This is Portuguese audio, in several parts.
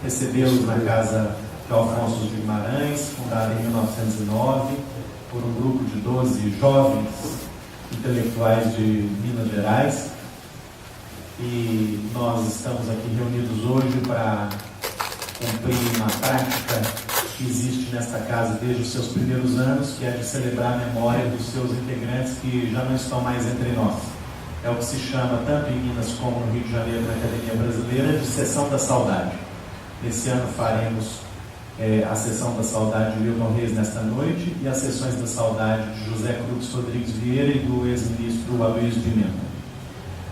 recebê-los na casa de Alfonso de Guimarães, fundada em 1909, por um grupo de 12 jovens intelectuais de Minas Gerais. E nós estamos aqui reunidos hoje para cumprir uma prática que existe nesta casa desde os seus primeiros anos, que é de celebrar a memória dos seus integrantes que já não estão mais entre nós. É o que se chama, tanto em Minas como no Rio de Janeiro, na Academia Brasileira, de Sessão da Saudade. Esse ano faremos a Sessão da Saudade de Milton Reis nesta noite e as Sessões da Saudade de José Cruz Rodrigues Vieira e do ex-ministro Aloysio Pimenta.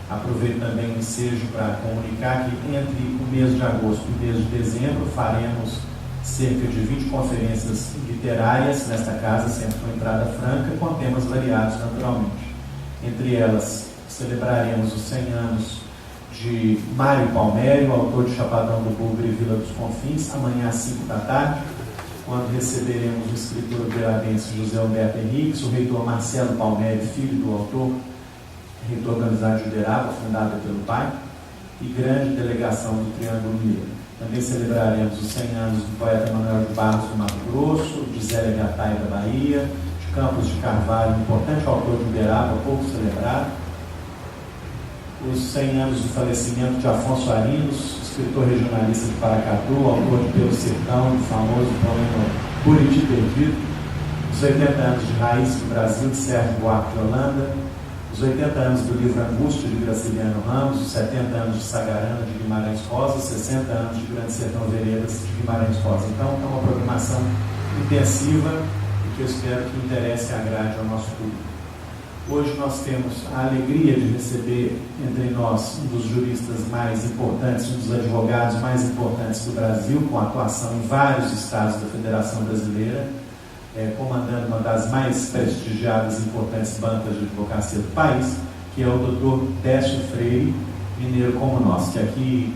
Aproveito também o ensejo para comunicar que entre o mês de agosto e o mês de dezembro faremos cerca de 20 conferências literárias nesta casa, sempre com entrada franca, com temas variados naturalmente. Entre elas, celebraremos os 100 anos de Mário Palmério, autor de Chapadão do Bugre e Vila dos Confins, amanhã às 5 da tarde, quando receberemos o escritor beiranense José Alberto Henriques, o reitor Marcelo Palmério, filho do autor, reitor da Universidade de Uberaba, fundada pelo pai, e grande delegação do Triângulo Mineiro. Também celebraremos os 100 anos do poeta Manuel de Barros do Mato Grosso, de Zélia Gattai da Bahia, de Campos de Carvalho, um importante autor de Uberaba, pouco celebrado. Os 100 anos do falecimento de Afonso Arinos, escritor regionalista de Paracatu, autor de Pelo Sertão, do famoso poema Buriti Perdido. Os 80 anos de Raiz do Brasil, de Sérgio Buarque de Holanda. Os 80 anos do livro Angústia, de Graciliano Ramos. Os 70 anos de Sagarana, de Guimarães Rosa. Os 60 anos de Grande Sertão Veredas, de Guimarães Rosa. Então, é uma programação intensiva e que eu espero que interesse e agrade ao nosso público. Hoje nós temos a alegria de receber entre nós um dos juristas mais importantes, um dos advogados mais importantes do Brasil, com atuação em vários estados da Federação Brasileira, comandando uma das mais prestigiadas e importantes bancas de advocacia do país, que é o Dr. Décio Freire, mineiro como nós, que aqui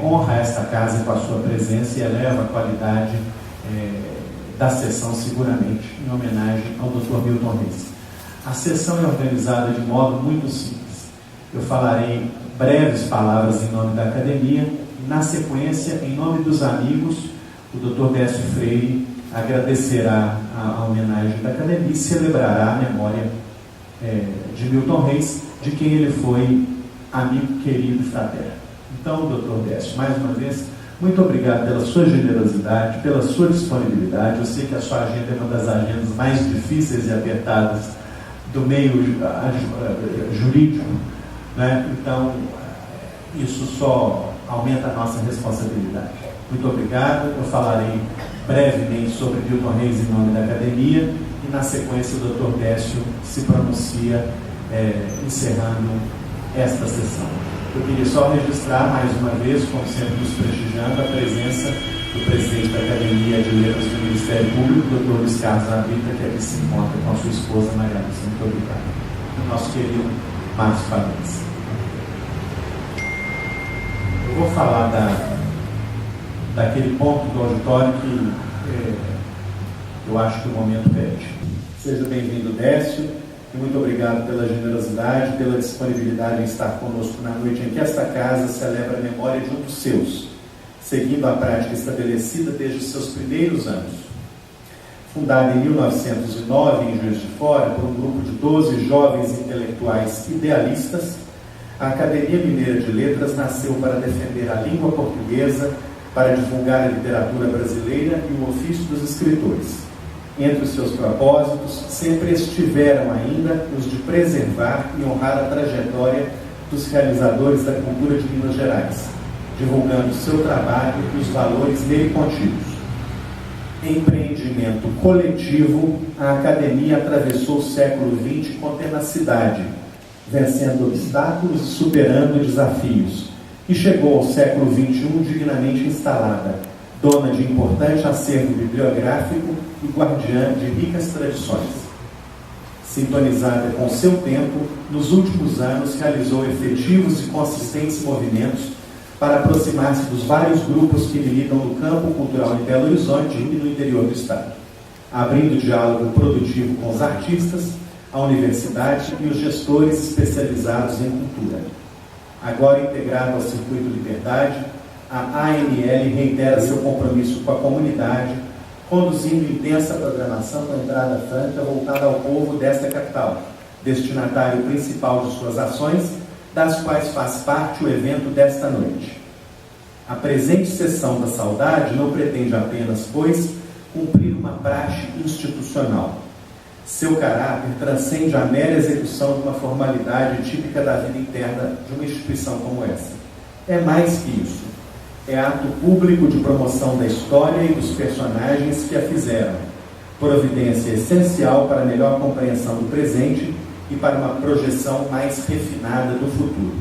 honra esta casa com a sua presença e eleva a qualidade da sessão, seguramente, em homenagem ao Dr. Milton Reis. A sessão é organizada de modo muito simples. Eu falarei breves palavras em nome da academia e, na sequência, em nome dos amigos, o Dr. Décio Freire agradecerá a homenagem da academia e celebrará a memória de Milton Reis, de quem ele foi amigo querido e fraterno. Então, Dr. Décio, mais uma vez, muito obrigado pela sua generosidade, pela sua disponibilidade. Eu sei que a sua agenda é uma das agendas mais difíceis e apertadas do meio jurídico, né? Então isso só aumenta a nossa responsabilidade. Muito obrigado. Eu falarei brevemente sobre Milton Reis em nome da academia e na sequência o Dr. Décio se pronuncia encerrando esta sessão. Eu queria só registrar mais uma vez, como sempre nos prestigiando, a presença do presidente da Academia de Letras do Ministério Público, Dr. Luiz Carlos Abrita, que aqui se encontra com a sua esposa Maria Lúcia. Muito obrigado. O nosso querido Márcio Farense. Eu vou falar daquele ponto do auditório que eu acho que o momento pede. Seja bem-vindo, Décio, e muito obrigado pela generosidade, pela disponibilidade em estar conosco na noite em que esta casa celebra a memória de um dos seus, seguindo a prática estabelecida desde os seus primeiros anos. Fundada em 1909 em Juiz de Fora por um grupo de 12 jovens intelectuais idealistas, a Academia Mineira de Letras nasceu para defender a língua portuguesa, para divulgar a literatura brasileira e o ofício dos escritores. Entre os seus propósitos, sempre estiveram ainda os de preservar e honrar a trajetória dos realizadores da cultura de Minas Gerais, divulgando seu trabalho e os valores nele contidos. Empreendimento coletivo, a academia atravessou o século XX com tenacidade, vencendo obstáculos e superando desafios, e chegou ao século XXI dignamente instalada, dona de importante acervo bibliográfico e guardiã de ricas tradições. Sintonizada com seu tempo, nos últimos anos realizou efetivos e consistentes movimentos para aproximar-se dos vários grupos que militam no campo cultural em Belo Horizonte e no interior do estado, abrindo diálogo produtivo com os artistas, a universidade e os gestores especializados em cultura. Agora integrado ao Circuito Liberdade, a ANL reitera seu compromisso com a comunidade, conduzindo intensa programação com entrada franca voltada ao povo desta capital, destinatário principal de suas ações, das quais faz parte o evento desta noite. A presente sessão da saudade não pretende apenas, pois, cumprir uma praxe institucional. Seu caráter transcende a mera execução de uma formalidade típica da vida interna de uma instituição como essa. É mais que isso. É ato público de promoção da história e dos personagens que a fizeram, providência essencial para a melhor compreensão do presente e para uma projeção mais refinada do futuro.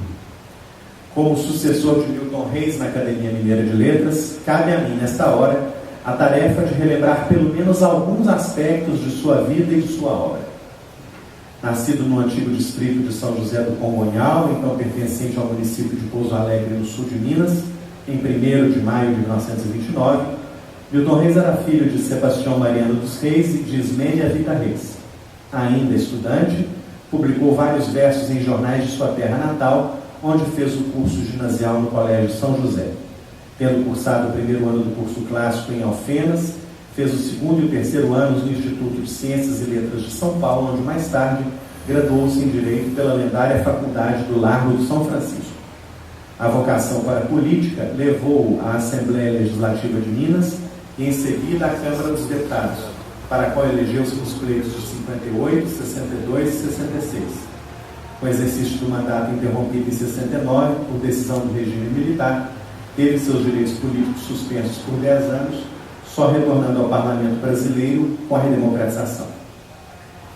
Como sucessor de Milton Reis na Academia Mineira de Letras, cabe a mim, nesta hora, a tarefa de relembrar pelo menos alguns aspectos de sua vida e de sua obra. Nascido no antigo distrito de São José do Congonhal, então pertencente ao município de Pouso Alegre, no sul de Minas, em 1º de maio de 1929, Milton Reis era filho de Sebastião Mariano dos Reis e de Ismênia Vita Reis. Ainda estudante, publicou vários versos em jornais de sua terra natal, onde fez o curso ginasial no Colégio São José. Tendo cursado o primeiro ano do curso clássico em Alfenas, fez o segundo e o terceiro anos no Instituto de Ciências e Letras de São Paulo, onde mais tarde graduou-se em Direito pela lendária Faculdade do Largo de São Francisco. A vocação para a política levou-o à Assembleia Legislativa de Minas e, em seguida, à Câmara dos Deputados, para a qual elegeu-se nos pleitos de 58, 62 e 66. Com o exercício do mandato interrompido em 69, por decisão do regime militar, teve seus direitos políticos suspensos por 10 anos, só retornando ao Parlamento brasileiro com a redemocratização.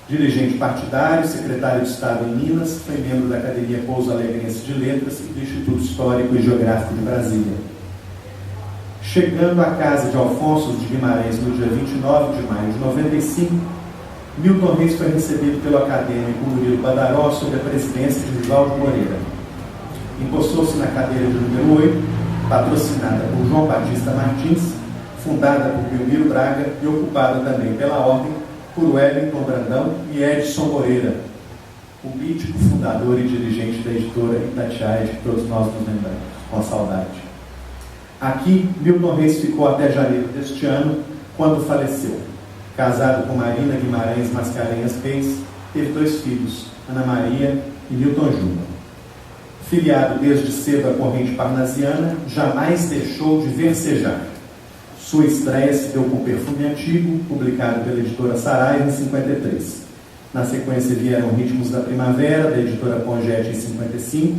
Dirigente partidário, secretário de Estado em Minas, foi membro da Academia Pouso Alegrense de Letras e do Instituto Histórico e Geográfico de Brasília. Chegando à casa de Alfonso de Guimarães no dia 29 de maio de 95, Milton Reis foi recebido pelo acadêmico Murilo Badaró sob a presidência de Vivaldo Moreira. Impostou-se na cadeira de número 8, patrocinada por João Batista Martins, fundada por Belmiro Braga e ocupada também pela Ordem por Wellington Brandão e Edson Moreira, o mítico fundador e dirigente da editora Itatiaia, que todos nós nos lembramos, com saudade. Aqui, Milton Reis ficou até janeiro deste ano, quando faleceu. Casado com Marina Guimarães Mascarenhas Reis, teve 2 filhos, Ana Maria e Milton Júnior. Filiado desde cedo à corrente parnasiana, jamais deixou de versejar. Sua estreia se deu com Perfume Antigo, publicado pela editora Saraiva em 53. Na sequência vieram Ritmos da Primavera, da editora Pongete em 55,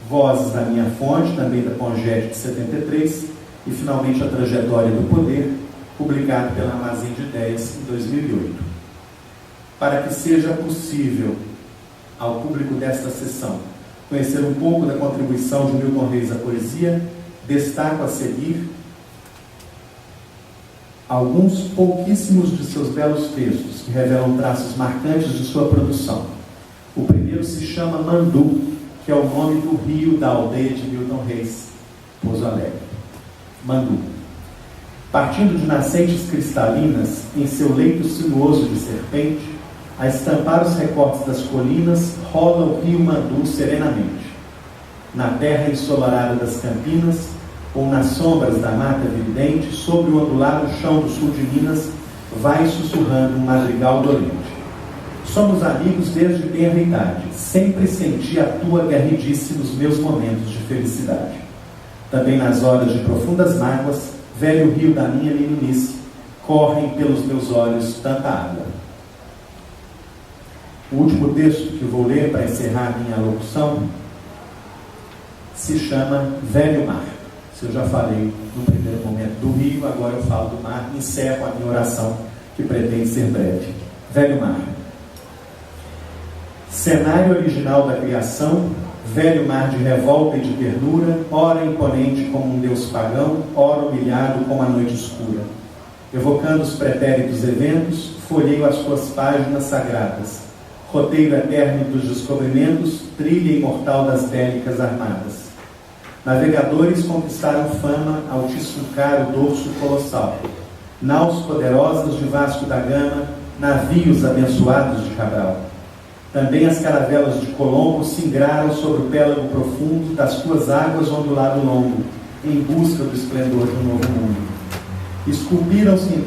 Vozes da Minha Fonte, também da Pongete de 73, e finalmente A Trajetória do Poder, publicado pela Armazém de Ideias em 2008. Para que seja possível ao público desta sessão conhecer um pouco da contribuição de Milton Reis à poesia, destaco a seguir alguns pouquíssimos de seus belos textos, que revelam traços marcantes de sua produção. O primeiro se chama Mandu, que é o nome do rio da aldeia de Milton Reis, Pouso Alegre. Mandu. Partindo de nascentes cristalinas, em seu leito sinuoso de serpente, a estampar os recortes das colinas, rola o rio Mandu serenamente. Na terra ensolarada das campinas, ou nas sombras da mata vidente, sobre o ondulado chão do sul de Minas, vai sussurrando um madrigal dolente. Somos amigos desde tenra idade, sempre senti a tua garridice nos meus momentos de felicidade. Também nas horas de profundas mágoas, velho rio da minha meninice, correm pelos meus olhos tanta água. O último texto que vou ler para encerrar minha locução se chama Velho Mar. Se eu já falei no primeiro momento do rio, agora eu falo do mar, encerro a minha oração, que pretende ser breve. Velho Mar. Cenário original da criação, velho mar de revolta e de ternura, ora imponente como um deus pagão, ora humilhado como a noite escura. Evocando os pretéritos eventos, folheio as suas páginas sagradas, roteiro eterno dos descobrimentos, trilha imortal das bélicas armadas. Navegadores conquistaram fama ao tissucar o dorso colossal. Naus poderosas de Vasco da Gama, navios abençoados de Cabral. Também as caravelas de Colombo singraram sobre o pélago profundo das tuas águas ondulado longo, em busca do esplendor de um novo mundo. Esculpiram-se em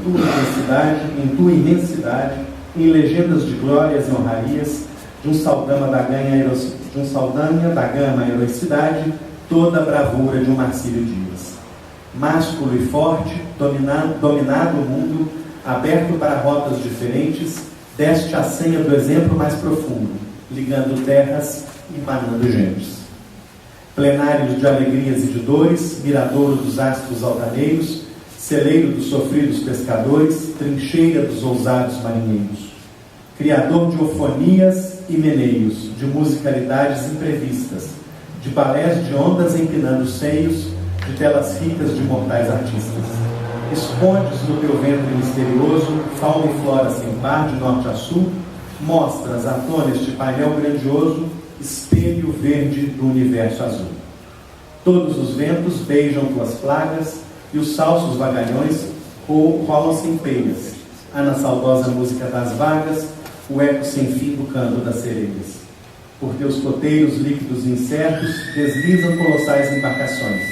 tua imensidade, em legendas de glórias e honrarias, de um Saldanha da Gama heroicidade, toda a bravura de um Marcílio Dias. Másculo e forte, dominado o mundo, aberto para rotas diferentes, deste a senha do exemplo mais profundo, ligando terras e manando gentes. Plenário de alegrias e de dores, miradouro dos astros altaneiros, celeiro dos sofridos pescadores, trincheira dos ousados marinheiros. Criador de eufonias e meneios, de musicalidades imprevistas, de balés de ondas empinando seios, de telas ricas de mortais artistas. Escondes no teu ventre misterioso, fauna e flora sem par, de norte a sul, mostras à tona este painel grandioso, espelho verde do universo azul. Todos os ventos beijam tuas plagas, e os salsos vagalhões rolam-se em peias. Há na saudosa música das vagas o eco sem fim do canto das sereias. Por teus coteiros líquidos e incertos deslizam colossais embarcações.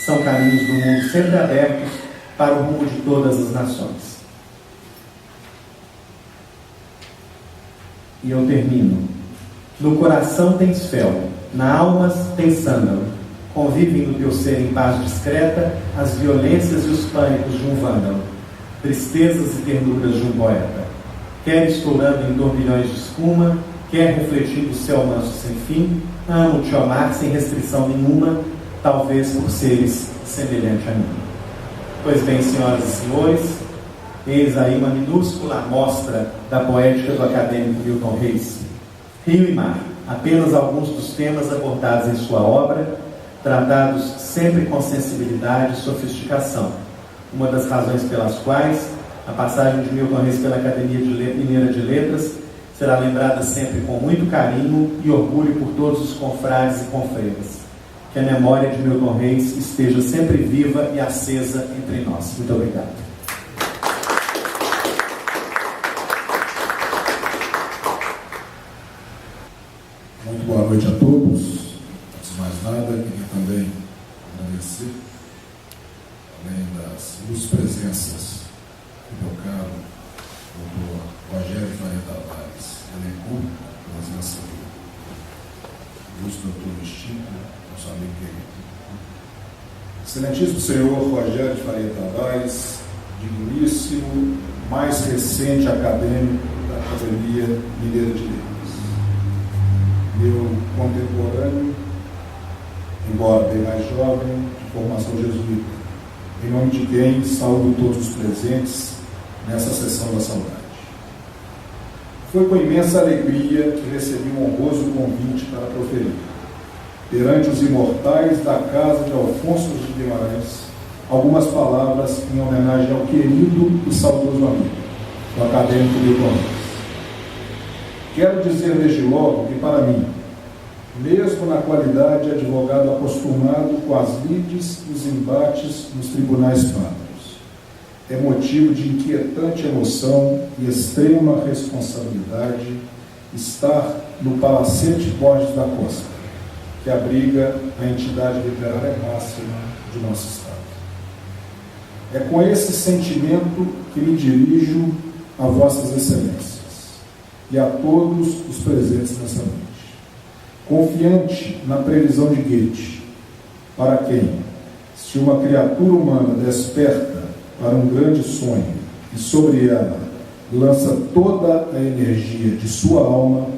São caminhos do mundo sempre abertos para o rumo de todas as nações. E eu termino. No coração tens fel, na alma tens sândalo. Convivem no teu ser em paz discreta as violências e os pânicos de um vândalo, tristezas e ternuras de um poeta. Quer estourando em turbilhões de espuma, quer refletindo o céu manso sem fim, amo-te amar sem restrição nenhuma, talvez por seres semelhante a mim. Pois bem, senhoras e senhores, eis aí uma minúscula amostra da poética do acadêmico Milton Reis. Rio e mar, apenas alguns dos temas abordados em sua obra, tratados sempre com sensibilidade e sofisticação. Uma das razões pelas quais a passagem de Milton Reis pela Academia Mineira de Letras será lembrada sempre com muito carinho e orgulho por todos os confrades e confreiras. Que a memória de Milton Reis esteja sempre viva e acesa entre nós. Muito obrigado. Muito boa noite a todos. Antes de mais nada, queria também agradecer, além das duas presenças do meu caro doutor Rogério Faria Tavares, elencou a presença do ilustre doutor Distinto, nosso amigo querido. Excelentíssimo senhor Rogério Faria Tavares, digníssimo, mais recente acadêmico da Academia Mineira de Letras. Meu contemporâneo, embora bem mais jovem, de formação jesuíta, em nome de quem saúdo todos os presentes nessa sessão da saudade. Foi com imensa alegria que recebi um honroso convite para proferir, perante os imortais da casa de Alfonso de Guimarães, algumas palavras em homenagem ao querido e saudoso amigo, o acadêmico Milton Reis. Quero dizer desde logo que, para mim, mesmo na qualidade de advogado acostumado com as lides e os embates nos tribunais pátrios, é motivo de inquietante emoção e extrema responsabilidade estar no Palacete Borges da Costa, que abriga a entidade literária máxima de nosso Estado. É com esse sentimento que me dirijo a vossas excelências e a todos os presentes nessa noite. Confiante na previsão de Goethe, para quem, se uma criatura humana desperta para um grande sonho e sobre ela lança toda a energia de sua alma,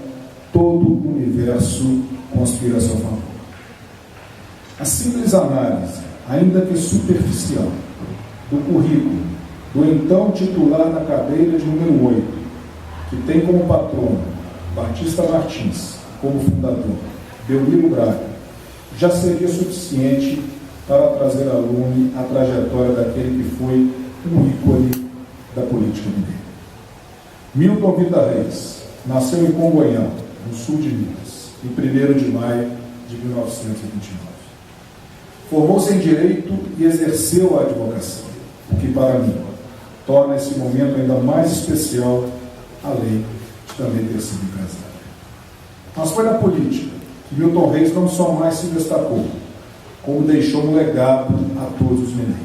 todo o universo conspira a seu favor. A simples análise, ainda que superficial, do currículo do então titular da cadeira de número 8, que tem como patrono Batista Martins, como fundador, Belmiro Braga, já seria suficiente para trazer à lume a trajetória daquele que foi um ícone da política mineira. Milton Vida Reis nasceu em Congonhão, no sul de Minas, em 1º de maio de 1929. Formou-se em Direito e exerceu a advocacia, o que, para mim, torna esse momento ainda mais especial, além de também ter sido empresário. Mas foi na política que Milton Reis não só mais se destacou, como deixou um legado a todos os mineiros.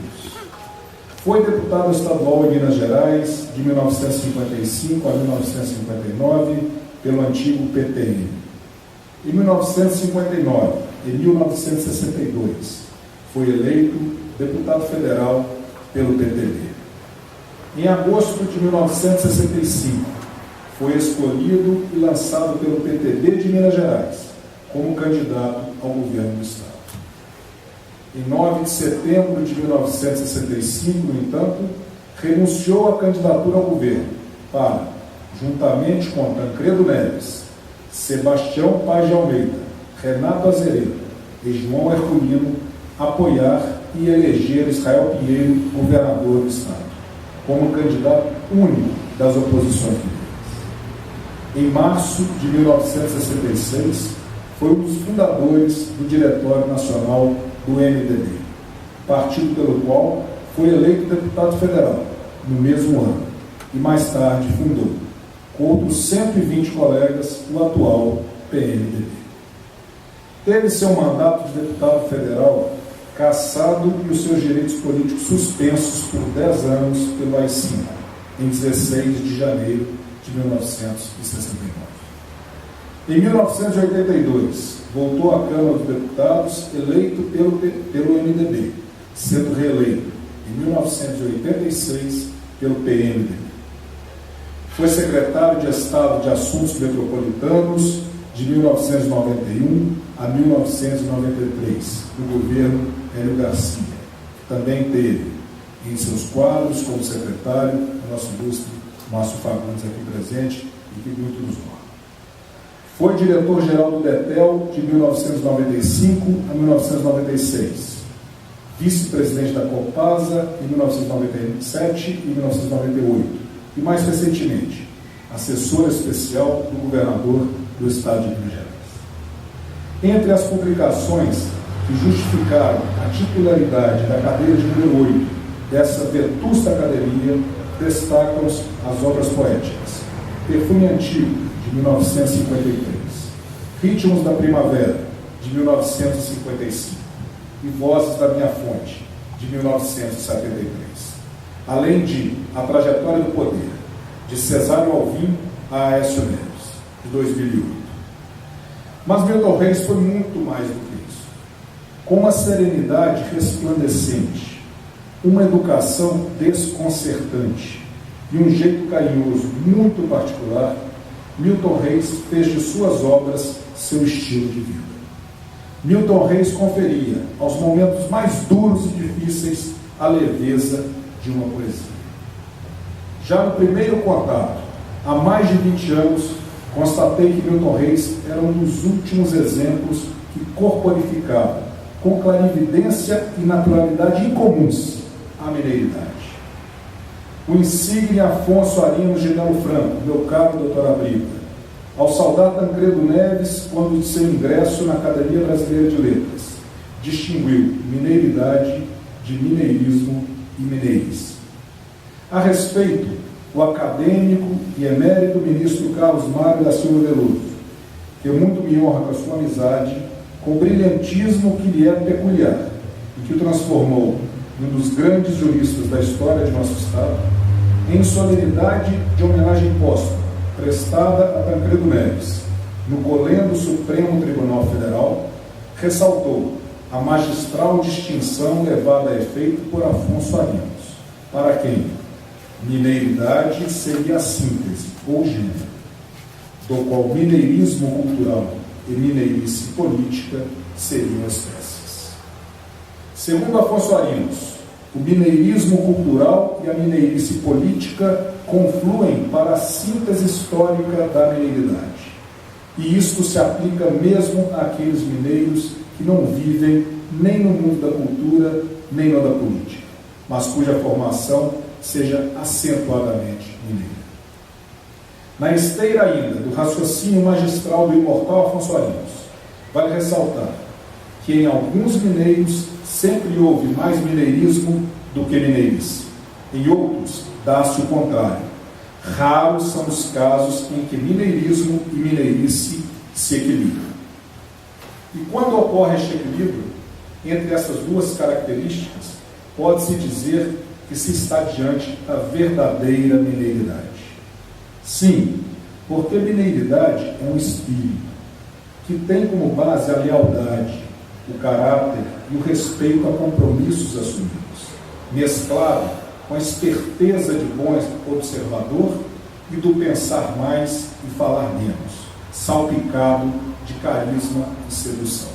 Foi deputado estadual em Minas Gerais de 1955 a 1959 pelo antigo PTN. Em 1959 e 1962 foi eleito deputado federal pelo PTB. Em agosto de 1965 foi escolhido e lançado pelo PTB de Minas Gerais como candidato ao governo do Estado. Em 9 de setembro de 1965, no entanto, renunciou à candidatura ao governo para, juntamente com Tancredo Neves, Sebastião Paz de Almeida, Renato Azeredo e João Herculino, apoiar e eleger Israel Pinheiro governador do Estado, como candidato único das oposições mineiras. Em março de 1966, foi um dos fundadores do Diretório Nacional do MDB, partido pelo qual foi eleito deputado federal no mesmo ano e mais tarde fundou, com outros 120 colegas, o atual PMDB. Teve seu mandato de deputado federal cassado e os seus direitos políticos suspensos por 10 anos pelo AI-5, em 16 de janeiro de 1969. Em 1982, voltou à Câmara dos Deputados, eleito pelo MDB, sendo reeleito em 1986 pelo PMDB. Foi secretário de Estado de Assuntos Metropolitanos de 1991 a 1993, no governo Hélio Garcia. Também teve em seus quadros como secretário o nosso ilustre Márcio Fagundes aqui presente e que muito nos honra. Foi diretor-geral do DETEL de 1995 a 1996, vice-presidente da Copasa em 1997 e 1998 e, mais recentemente, assessor especial do governador do Estado de Minas Gerais. Entre as publicações que justificaram a titularidade da cadeira de número 8 dessa vetusta academia, destacam-se as obras poéticas Perfume Antigo, de 1953, Ritmos da Primavera, de 1955 e Vozes da Minha Fonte, de 1973, além de A Trajetória do Poder, de Cesário Alvim a Aécio Neves, de 2008. Mas Milton Reis foi muito mais do que isso. Com uma serenidade resplandecente, uma educação desconcertante e um jeito carinhoso muito particular, Milton Reis fez de suas obras seu estilo de vida. Milton Reis conferia aos momentos mais duros e difíceis a leveza de uma poesia. Já no primeiro contato, há mais de 20 anos, constatei que Milton Reis era um dos últimos exemplos que corporificavam, com clarividência e naturalidade incomuns, a mineiridade. O insigne Afonso Arinos de Melo Franco, meu caro doutor Abrita, ao saudar Tancredo Neves quando de seu ingresso na Academia Brasileira de Letras, distinguiu mineiridade de mineirismo e mineirice. A respeito, o acadêmico e emérito ministro Carlos Mário da Silva Veloso, que muito me honra com a sua amizade, com o brilhantismo que lhe é peculiar e que o transformou num dos grandes juristas da história de nosso Estado, em solenidade de homenagem póstuma prestada a Tancredo Neves, no Colendo Supremo Tribunal Federal, ressaltou a magistral distinção levada a efeito por Afonso Arinos, para quem mineiridade seria a síntese ou gênero, do qual mineirismo cultural e mineirice política seriam espécies. Segundo Afonso Arinos, o mineirismo cultural e a mineirice política confluem para a síntese histórica da mineiridade. E isto se aplica mesmo àqueles mineiros que não vivem nem no mundo da cultura, nem no da política, mas cuja formação seja acentuadamente mineira. Na esteira ainda do raciocínio magistral do imortal Afonso Arinos, vale ressaltar que em alguns mineiros sempre houve mais mineirismo do que mineirice. Em outros, dá-se o contrário. Raros são os casos em que mineirismo e mineirice se equilibram. E quando ocorre este equilíbrio, entre essas duas características, pode-se dizer que se está diante da verdadeira mineiridade. Sim, porque mineiridade é um espírito que tem como base a lealdade, o caráter e o respeito a compromissos assumidos, mesclado com a esperteza de bom observador e do pensar mais e falar menos, salpicado de carisma e sedução.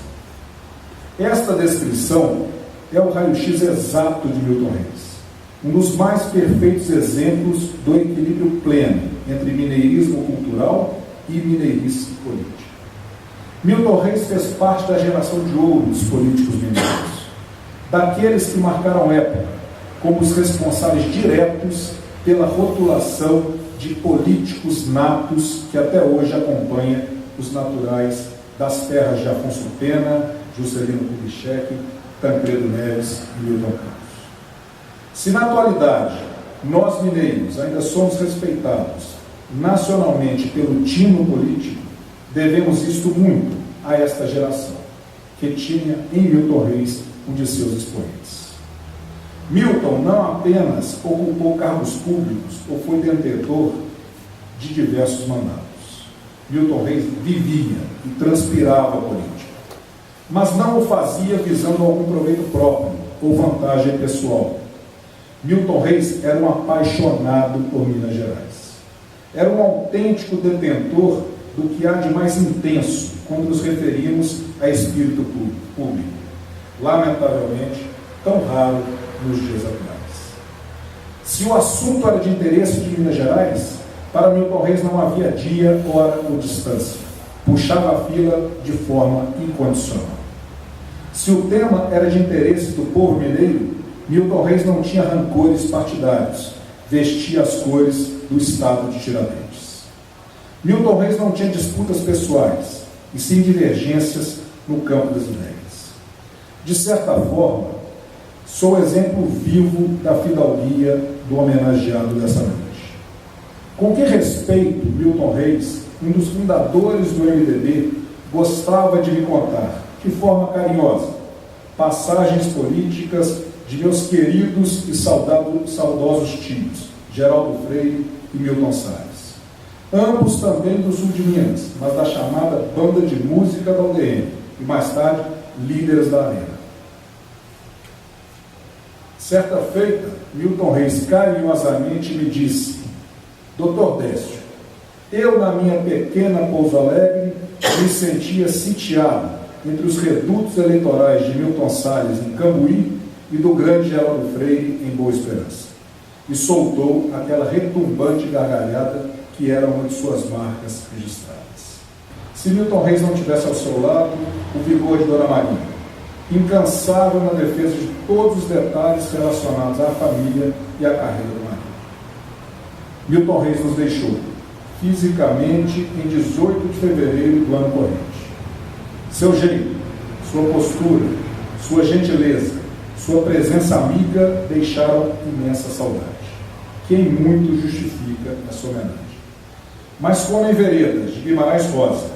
Esta descrição é o raio-x exato de Milton Reis, um dos mais perfeitos exemplos do equilíbrio pleno entre mineirismo cultural e mineirice política. Milton Reis fez parte da geração de ouro dos políticos mineiros, daqueles que marcaram época como os responsáveis diretos pela rotulação de políticos natos que até hoje acompanha os naturais das terras de Afonso Pena, Juscelino Kubitschek, Tancredo Neves e Milton Campos. Se na atualidade nós mineiros ainda somos respeitados nacionalmente pelo tino político, devemos isto muito a esta geração, que tinha em Milton Reis um de seus expoentes. Milton não apenas ocupou cargos públicos ou foi detentor de diversos mandatos. Milton Reis vivia e transpirava a política, mas não o fazia visando algum proveito próprio ou vantagem pessoal. Milton Reis era um apaixonado por Minas Gerais. Era um autêntico detentor do que há de mais intenso quando nos referimos a espírito público, lamentavelmente tão raro nos dias atuais. Se o assunto era de interesse de Minas Gerais, para Milton Reis não havia dia, hora ou distância. Puxava a fila de forma incondicional. Se o tema era de interesse do povo mineiro, Milton Reis não tinha rancores partidários, vestia as cores do estado de Tiradentes. Milton Reis não tinha disputas pessoais, e sim divergências no campo das ideias. De certa forma, sou exemplo vivo da fidalguia do homenageado dessa noite. Com que respeito Milton Reis, um dos fundadores do MDB, gostava de me contar, de forma carinhosa, passagens políticas de meus queridos e saudosos tios, Geraldo Freire e Milton Salles. Ambos também do sul de Minas, mas da chamada Banda de Música da UDM, e mais tarde, líderes da Arena. Certa feita, Milton Reis carinhosamente me disse: Dr. Décio, eu na minha pequena Pouso Alegre me sentia sitiado entre os redutos eleitorais de Milton Salles em Cambuí e do grande Geraldo Freire em Boa Esperança. E soltou aquela retumbante gargalhada que era uma de suas marcas registradas. Se Milton Reis não tivesse ao seu lado o vigor de Dona Maria, incansável na defesa de todos os detalhes relacionados à família e à carreira do marido. Milton Reis nos deixou, fisicamente, em 18 de fevereiro do ano corrente. Seu jeito, sua postura, sua gentileza, sua presença amiga deixaram imensa saudade, que em muito justifica a sua homenagem. Mas como em Veredas, de Guimarães Rosa,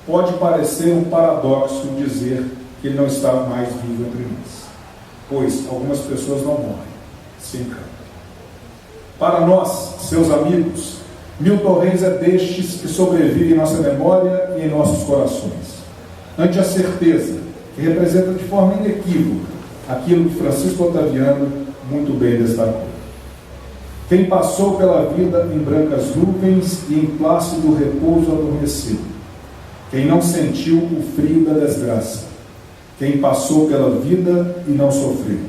pode parecer um paradoxo dizer que ele não está mais vivo entre nós, pois algumas pessoas não morrem, se encantam. Para nós, seus amigos, Milton Reis é destes que sobrevive em nossa memória e em nossos corações, ante a certeza que representa de forma inequívoca aquilo que Francisco Otaviano muito bem destacou. Quem passou pela vida em brancas nuvens e em plácido repouso adormecido, quem não sentiu o frio da desgraça, quem passou pela vida e não sofreu,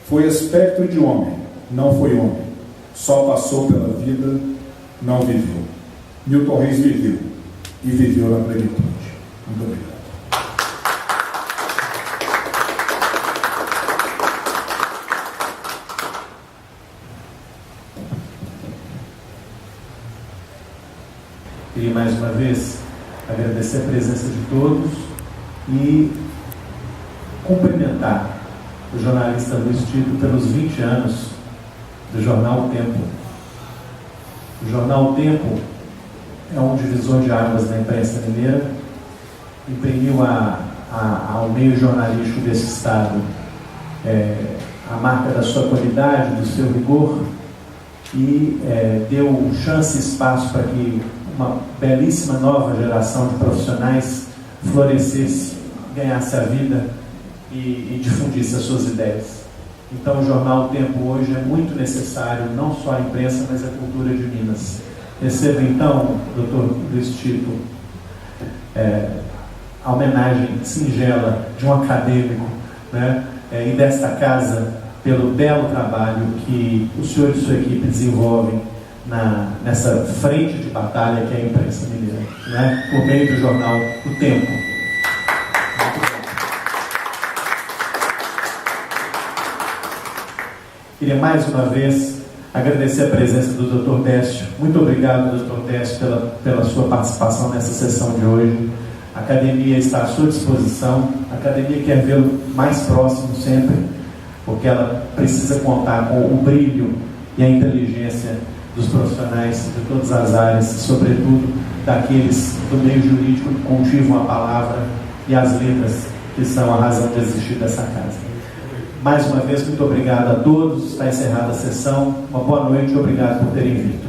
foi espectro de homem, não foi homem, só passou pela vida, não viveu. Milton Reis viveu, e viveu na plenitude. Muito obrigado. Queria mais uma vez agradecer a presença de todos e cumprimentar o jornalista Luiz Tito pelos 20 anos do jornal O Tempo. O jornal O Tempo é um divisor de águas na imprensa mineira, imprimiu a ao meio jornalístico desse Estado a marca da sua qualidade, do seu rigor, e deu chance e espaço para que uma belíssima nova geração de profissionais florescesse, ganhasse a vida e difundisse as suas ideias. Então o jornal O Tempo hoje é muito necessário, não só à imprensa, mas à cultura de Minas. Receba então, Dr. Luiz Tito, a homenagem singela de um acadêmico, né, e desta casa, pelo belo trabalho que o senhor e sua equipe desenvolvem nessa frente de batalha que é a imprensa mineira, né, por meio do jornal O Tempo. Queria mais uma vez agradecer a presença do Dr. Décio. Muito obrigado, Dr. Décio, pela sua participação nessa sessão de hoje. A academia está à sua disposição. A academia quer vê-lo mais próximo sempre, porque ela precisa contar com o brilho e a inteligência dos profissionais de todas as áreas, sobretudo daqueles do meio jurídico que cultivam a palavra e as letras, que são a razão de existir dessa casa. Mais uma vez, muito obrigado a todos. Está encerrada a sessão. Uma boa noite e obrigado por terem vindo.